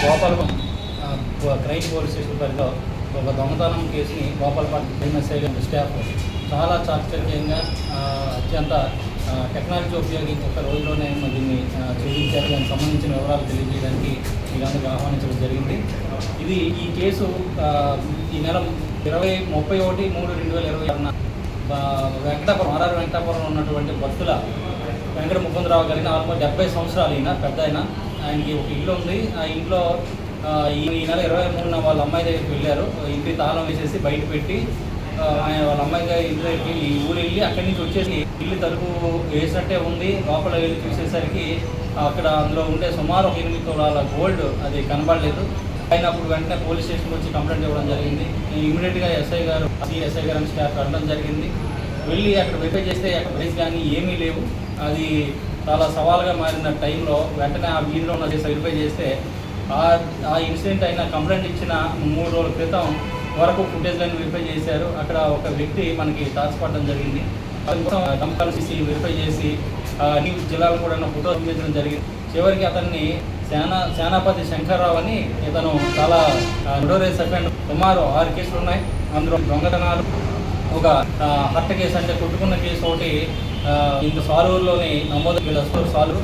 Gopalapuram crime police station పరిధిలో ఒక దొంగతనం కేసుని గోపాలపాటి ఎస్ఐ స్టాఫ్ చాలా చాకచక్యంగా అత్యంత టెక్నాలజీ ఉపయోగించి ఒక రోజులోనే దీన్ని ఛేదించారు. దానికి సంబంధించిన వివరాలు తెలియజేయడానికి వీళ్ళందరికీ ఆహ్వానించడం జరిగింది. ఈ కేసు ఈ నెల 31/3/2026 వెంకటాపురం ఆర్ఆర్ వెంకటాపురం ఉన్నటువంటి భక్తుల వెంకట ముకుందరావు గారిని ఆల్మోస్ట్ 70 సంవత్సరాలు అయినా పెద్ద ఆయనకి ఒక ఇల్లు ఉంది. ఆ ఇంట్లో ఈ నెల 23న వాళ్ళ అమ్మాయి దగ్గరికి వెళ్ళారు. ఇంటి తాళం వేసేసి బయట పెట్టి వాళ్ళ అమ్మాయి గారి ఇంటి దగ్గరికి ఈ ఊరు వెళ్ళి అక్కడి నుంచి వచ్చేసి ఇల్లు తలుపు వేసినట్టే ఉంది. లోపల వెళ్ళి చూసేసరికి అక్కడ అందులో ఉండే సుమారు 8 తులాల గోల్డ్ అది కనబడలేదు. ఆయన అప్పుడు వెంటనే పోలీస్ స్టేషన్కి వచ్చి కంప్లైంట్ ఇవ్వడం జరిగింది. ఇమీడియట్గా ఎస్ఐ గారు అని స్టాఫ్ వెళ్ళడం జరిగింది. వెళ్ళి అక్కడ వెరిఫై చేస్తే అక్కడ ప్రైస్ కానీ ఏమీ లేవు. అది చాలా సవాల్గా మారిన టైంలో వెంటనే ఆ వీధిలో ఉన్న వెరిఫై చేస్తే ఆ ఇన్సిడెంట్ అయిన కంప్లైంట్ ఇచ్చిన 3 రోజుల క్రితం వరకు ఫుటేజ్లను వెరిఫై చేశారు. అక్కడ ఒక వ్యక్తి మనకి తారసపడడం జరిగింది. కలిసి వెరిఫై చేసి అన్ని జిల్లాలు కూడా ఫోటో పంపించడం జరిగింది. చివరికి అతన్ని సేనాపతి శంకర్రావు అని ఇతను చాలా నోటోరియస్ అఫెండర్. సుమారు 6 కేసులు ఉన్నాయి. అందులో దొంగతనాలు, ఒక హత్య కేసు అంటే కొట్టుకున్న కేసు ఒకటి ఇంత సాలూరులోని నమోదు సాలూరు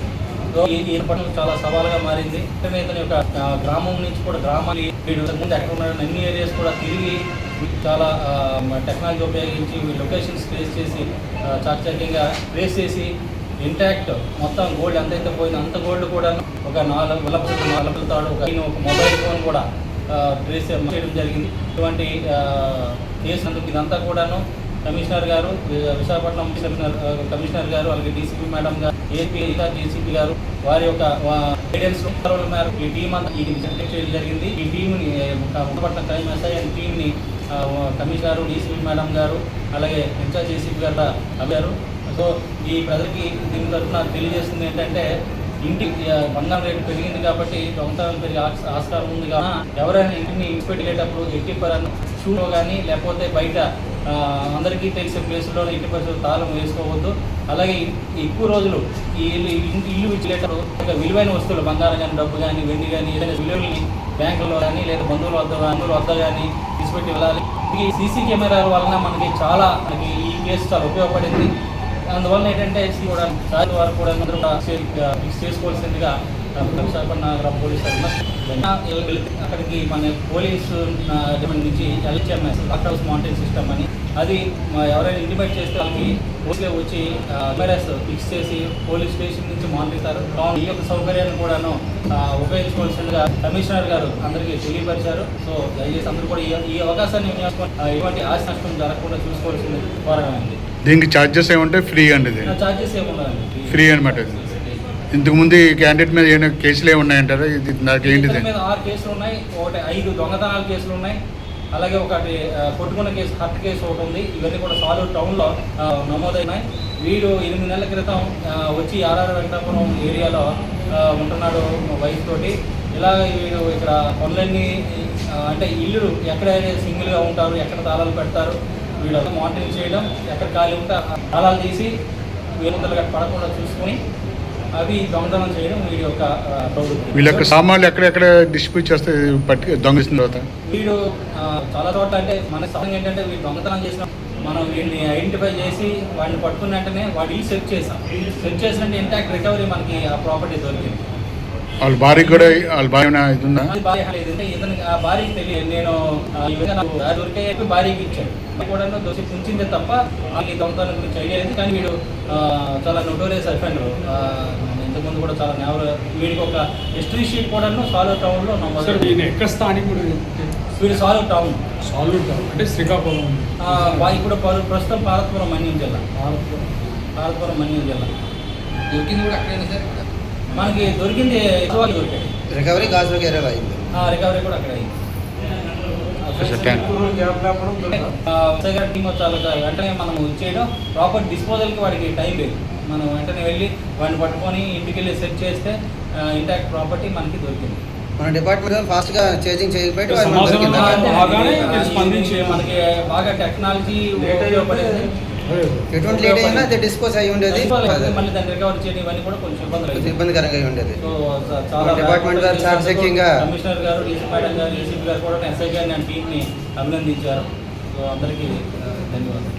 చాలా సవాలుగా మారింది. ఇతని యొక్క గ్రామం నుంచి కూడా గ్రామాలు ముందు ఎక్కడ ఉన్న అన్ని ఏరియాస్ కూడా తిరిగి చాలా టెక్నాలజీ ఉపయోగించి లొకేషన్స్ ట్రేస్ చేసి చాకచక్యంగా ట్రేస్ చేసి ఇంటాక్ట్ మొత్తం గోల్డ్ ఎంతైతే పోయిందో అంత గోల్డ్ కూడా ఒక 4 తాడు ఒక మొబైల్ ఫోన్ కూడా ట్రేస్ చేయడం జరిగింది. ఇటువంటి కేసు అందుకు ఇదంతా కూడాను కమిషనర్ గారు, విశాఖపట్నం కమిషనర్ గారు, అలాగే డీసీపీ మేడం గారు, ఏపీ డీసీపీ గారు వారి యొక్క గైడెన్స్ మేరకు ఈ టీం అంతా సెలెక్ట్ చేయడం జరిగింది. ఈ టీంని విశాఖపట్నం క్రైమ్ ఎస్ఐ అండ్ టీంని కమిషనర్, డీసీపీ మేడం గారు, అలాగే ఇన్ఛార్జ్ డీసీపీ గారు అయ్యారు. సో ఈ ప్రజలకి దీని తరఫున తెలియజేస్తుంది ఏంటంటే, ఇంటి బంగారం రేటు పెరిగింది కాబట్టి దొంగతనాలు పెరిగే ఆస్కారం ఉంది. కానీ ఎవరైనా ఇంటిని ఇంటిపెట్టేటప్పుడు ఎట్టి పరాన్ని షూలో కానీ లేకపోతే బయట అందరికీ తెలిసే ప్లేసుల్లో ఇంటి పరిస్థితులు తాళం వేసుకోవద్దు. అలాగే ఎక్కువ రోజులు ఈ ఇల్లు ఇచ్చేటప్పుడు విలువైన వస్తువులు బంగారం కానీ, డబ్బు కానీ, వెండి కానీ, ఏదైనా విలువల్ని బ్యాంకుల్లో కానీ లేదా బంధువుల వద్ద కానీ తీసుపెట్టి వెళ్ళాలి. ఈ సీసీ కెమెరాల వలన మనకి ఈ కేసు చాలా ఉపయోగపడింది. అందువల్ల ఏంటంటే కూడా సార్ వారు కూడా అందరూ ఫిక్స్ చేసుకోవాల్సిందిగా విశాఖపట్నం నగర పోలీసు అక్కడికి మన పోలీసు డిపార్ట్మెంట్ నుంచి LHMS lock house monitoring system అని అది ఎవరైనా ఇంటిమేట్ చేస్తే వాళ్ళకి పోలీసులే వచ్చి కెమెరాస్ ఫిక్స్ చేసి పోలీస్ స్టేషన్ నుంచి మానిటరిస్తారు. ఈ యొక్క సౌకర్యాన్ని కూడాను ఉపయోగించుకోవాల్సిందిగా కమిషనర్ గారు అందరికీ తెలియపరిచారు. సో దయచేసి అందరూ కూడా ఈ అవకాశాన్ని వినియోగించుకొని ఎటువంటి ఆశ నష్టం జరగకుండా చూసుకోవాల్సింది కోరమైంది. దీనికి ఛార్జెస్ ఏమంటే ఫ్రీ అండి? ఛార్జెస్ ఏమున్నాయండి? ఫ్రీ అనమాట. ఇంతకుముంది ఈ క్యాండిడేట్ మీద ఏమైనా కేసులు ఏమున్నాయంటారా? ఇది నాకు ఏంటిది? 6 కేసులు ఉన్నాయి. ఒకటి 5 దొంగతనాల కేసులు ఉన్నాయి. అలాగే ఒకటి కొట్టుకున్న కేసు, హత్య కేసు ఒకటి ఉంది. ఇవన్నీ కూడా సాలూరు టౌన్లో నమోదైనాయి. వీడు 8 నెలల క్రితం వచ్చి ఆర్ఆర్ వెంకటాపురం ఏరియాలో ఉంటున్నాడు వైఫ్ తోటి. ఇలా వీడు ఇక్కడ పనులన్నీ అంటే ఇల్లు ఎక్కడైనా సింగిల్గా ఉంటారు, ఎక్కడ తాళాలు పెడతారు, వీళ్ళంతా మానిటరింగ్ చేయడం, ఎక్కడ ఖాళీ ఉంటే తాళాలు తీసి వేలుంతలుగా పడకుండా చూసుకొని అవి దొంగతనం చేయడం వీడి యొక్క ప్రవృత్తి. వీళ్ళ యొక్క సామాన్లు ఎక్కడెక్కడ డిస్ట్రిబ్యూట్ చేస్తే దొంగలిసిన తర్వాత వీడు చాలా చోట్ల అంటే మన సమయం ఏంటంటే వీడు దొంగతనం చేసిన మనం వీడిని ఐడెంటిఫై చేసి వాడిని పట్టుకున్న వెంటనే వాడి ఇల్లు సెర్చ్ చేసినట్టు ఇంటాక్ట్ రికవరీ మనకి ఆ ప్రాపర్టీ దొరికింది. వాళ్ళ భార్యకి కూడా వాళ్ళ భార్య ఇది ఉందా? భార్య లేదు. ఇతనికి ఆ భార్యకి తెలియదు. నేను ఈ విధంగా నాకు దొరికే భార్యకి ఇచ్చాడు కూడా దోషి ఉంచిందే తప్ప వాళ్ళకి దొంగతనం గురించి ఐడియా లేదు. కానీ వీడు చాలా నోటోరియస్ అఫెండర్. ఇంతకుముందు కూడా చాలా వీడికి ఒక హిస్టరీ షీట్ కూడా సాలూరు టౌన్లో నమోదు. వీడు సాలూరు టౌన్ అంటే శ్రీకాకుళం. ఇప్పుడు ప్రస్తుతం పార్వతీపురం మన్యం జిల్లా. దొరికింది కూడా అక్కడైనా సార్? మనకి దొరికింది దొరికాయి. రికవరీ గాజువాక ఏరియాలో అయింది. రికవరీ కూడా అక్కడ అయింది. వెంటనే మనం చేయడం ప్రాపర్ డిస్పోజల్కి వాడికి టైం లేదు. మనం వెంటనే వెళ్ళి వాడిని పట్టుకొని ఇంటికి వెళ్ళి సెట్ చేస్తే ఇంటాక్ట్ ప్రాపర్టీ మనకి దొరికింది. మన డిపార్ట్మెంట్ ఫాస్ట్గా చేంజింగ్ చేయకపోయి మనకి బాగా టెక్నాలజీ ఉపయోగపడేది. ఎటువంటి లేట్ అయినా అది డిస్పోజ్ అయి ఉండేది. మళ్ళీ దాన్ని రికవర్ చేయడం ఇవన్నీ కూడా కొంచెం కొంచెం ఇబ్బందికరంగా అయి ఉండేది. సో చాలా డిపార్ట్మెంట్ గారు చాకచక్యంగా కమిషనర్ గారు, డీసీ మేడం గారు, ఏసీపీ గారు కూడా ఎస్ఐ గారిని టీంని అభినందించారు. సో అందరికీ ధన్యవాదాలు.